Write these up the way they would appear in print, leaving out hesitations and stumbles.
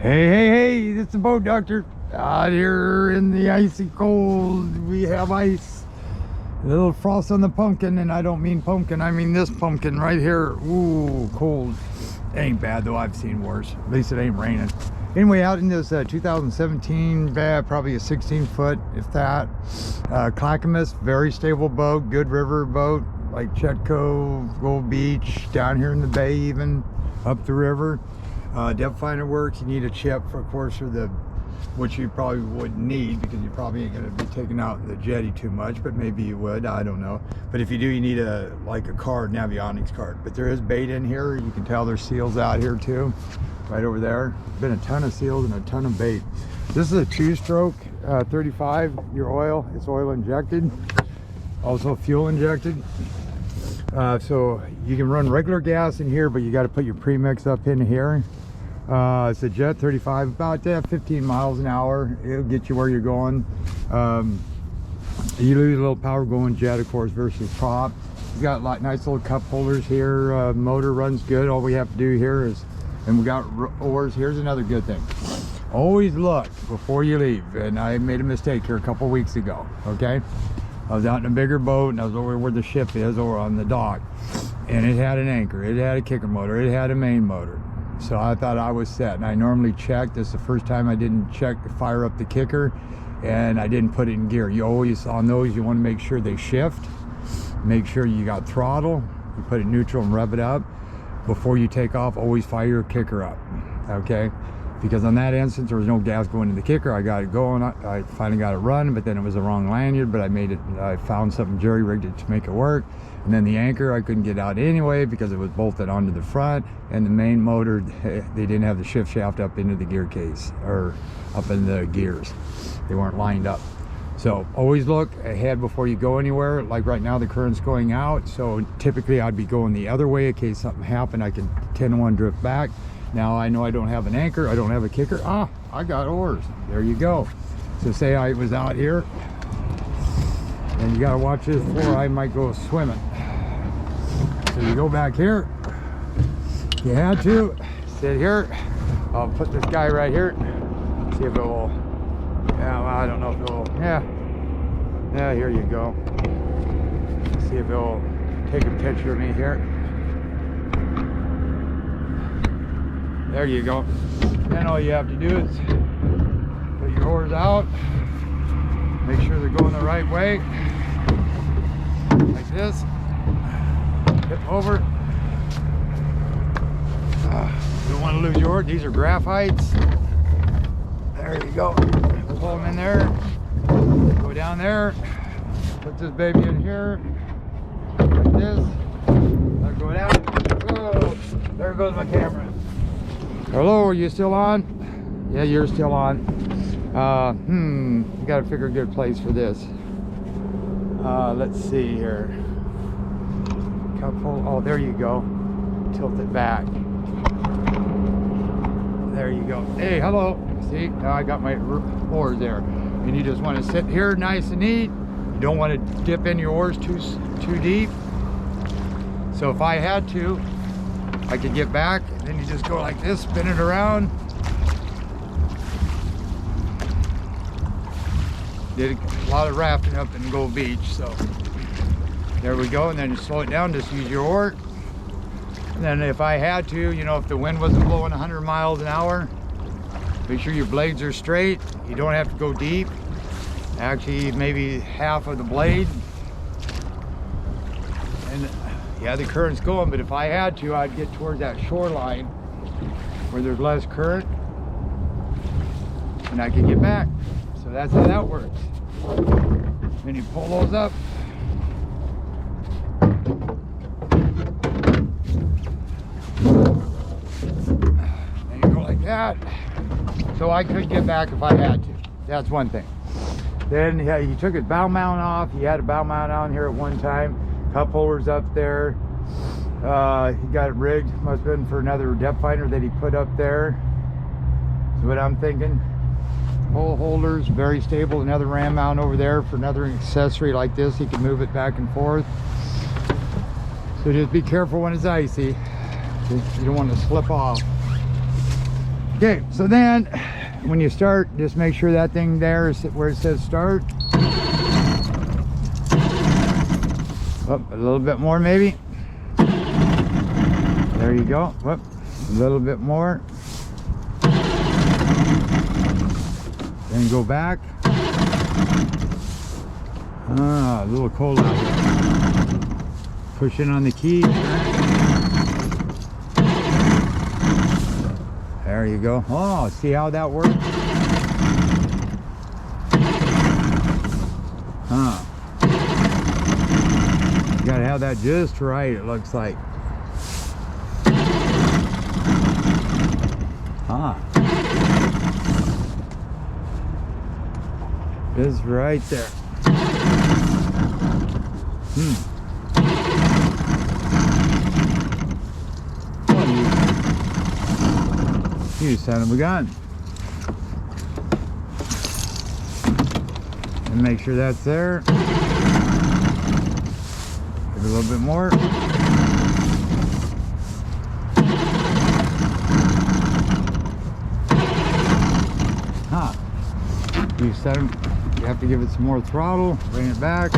Hey, this is the boat doctor. Out here in the icy cold, we have ice. A little frost on the pumpkin, and I don't mean pumpkin, I mean this pumpkin right here. Ooh, cold. Ain't bad though, I've seen worse. At least it ain't raining. Anyway, out in this 2017, probably a 16-foot, if that. Clackamas, very stable boat, good river boat, like Chetco, Gold Beach, down here in the bay even, up the river. Depth finder works. You need a chip, for, of course, for the, which you probably wouldn't need because you probably ain't going to be taking out the jetty too much, but maybe you would, I don't know. But if you do, you need like a card, navionics card. But there is bait in here. You can tell there's seals out here too, right over there. Been a ton of seals and a ton of bait. This is a 2-stroke 35. Your oil, it's oil injected, also fuel injected. So you can run regular gas in here, but you got to put your premix up in here. It's a Jet 35, about 15 miles an hour. It'll get you where you're going. You lose a little power going jet, of course, versus prop. You've got like nice little cup holders here. Motor runs good. All we have to do here is, and we got oars. Here's another good thing. Always look before you leave. And I made a mistake here a couple weeks ago, okay? I was out in a bigger boat, and I was over where the ship is, over on the dock. And it had an anchor, it had a kicker motor, it had a main motor. So I thought I was set, and I normally check. This is the first time I didn't check to fire up the kicker, and I didn't put it in gear. You always, on those, you want to make sure they shift. Make sure you got throttle. You put it neutral and rev it up. Before you take off, always fire your kicker up, okay? Because on that instance, there was no gas going in the kicker. I got it going. I finally got it running, but then it was the wrong lanyard, but I found something jerry-rigged it to make it work. And then the anchor, I couldn't get out anyway because it was bolted onto the front, and the main motor, they didn't have the shift shaft up into the gear case, or up in the gears. They weren't lined up. So always look ahead before you go anywhere. Like right now, the current's going out, so typically I'd be going the other way in case something happened. I could 10-1 drift back. Now I know I don't have an anchor, I don't have a kicker. I got oars. There you go. So say I was out here, and you gotta watch this floor, I might go swimming. So you go back here, you had to sit here. I'll put this guy right here, see if it will, yeah, well, I don't know if it will, yeah, here you go. See if it will take a picture of me here. There you go. Then all you have to do is put your oars out, make sure they're going the right way, like this. Tip over. You don't want to lose your oar. These are graphites. There you go. Pull them in there. Go down there. Put this baby in here. Like this. Let it go down. Oh, there goes my camera. Hello, are you still on? Yeah, you're still on. You gotta figure a good place for this. Let's see here. Oh, there you go. Tilt it back. There you go. Hey, hello. See, now I got my oars there. And you just want to sit here nice and neat. You don't want to dip in your oars too deep. So if I had to, I could get back, and then you just go like this, spin it around. Did a lot of rafting up in Gold Beach, so there we go. And then you slow it down, just use your oar. And then if I had to, you know, if the wind wasn't blowing 100 miles an hour, make sure your blades are straight. You don't have to go deep. Actually, maybe half of the blade. And yeah, the current's going, but if I had to, I'd get towards that shoreline where there's less current, and I could get back. So that's how that works. Then you pull those up. And you go like that. So I could get back if I had to. That's one thing. Then he took his bow mount off. He had a bow mount on here at one time. Cup holders up there. He got it rigged. Must have been for another depth finder that he put up there. That's what I'm thinking. Hole holders, very stable. Another ram mount over there for another accessory like this. He can move it back and forth. So just be careful when it's icy. You don't want to slip off. Okay, so then when you start, just make sure that thing there is where it says start. Up a little bit more maybe. There you go. Whoop, a little bit more. Then go back. Ah, a little cold out here. Push in on the key. There you go. Oh, see how that works? Huh. You gotta have that just right, it looks like. Huh. Just right there. You son of a gun. And make sure that's there. Give it a little bit more. Huh. You set them. You have to give it some more throttle. Bring it back.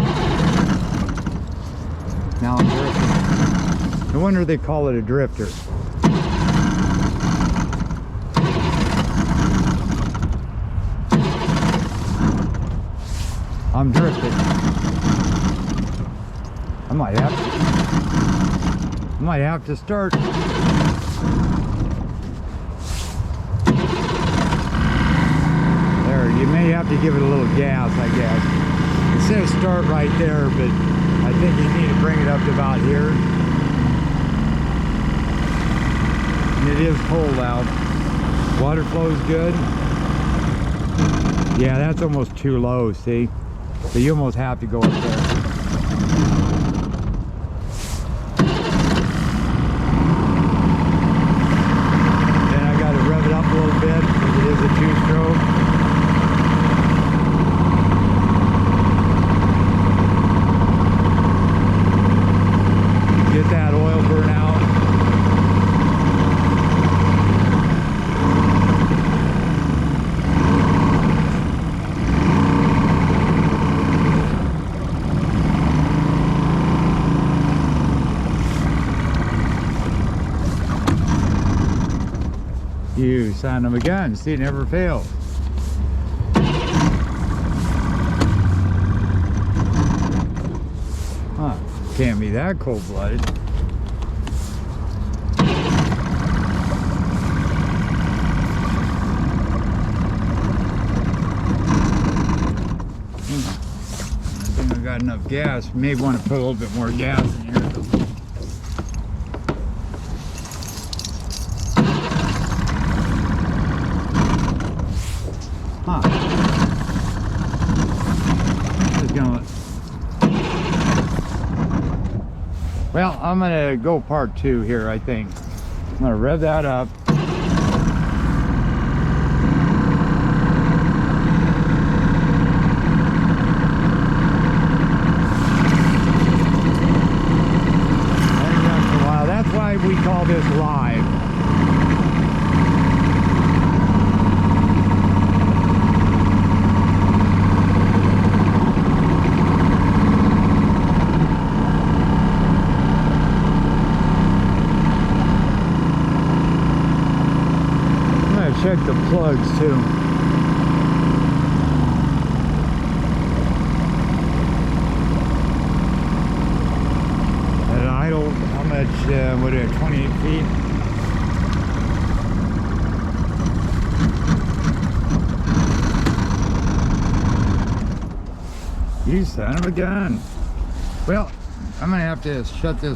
Now I'm drifting. No wonder they call it a drifter. I'm drifting. I might have to start. There, you may have to give it a little gas, I guess. It says start right there, but I think you need to bring it up to about here. And it is cold out. Water flow is good. Yeah, that's almost too low, see? So you almost have to go up there. Then I got to rev it up a little bit because it is a two-stroke. Get that oil burn out. You son of a gun, see, it never fails. Huh, can't be that cold-blooded. I think I got enough gas. May want to put a little bit more gas in here. Huh. Just gonna... Well, I'm gonna go part two here, I think. I'm gonna rev that up. That's why we call this live. Check the plugs too. At idle, how much, what is it, 28 feet? You son of a gun. Well, I'm gonna have to shut this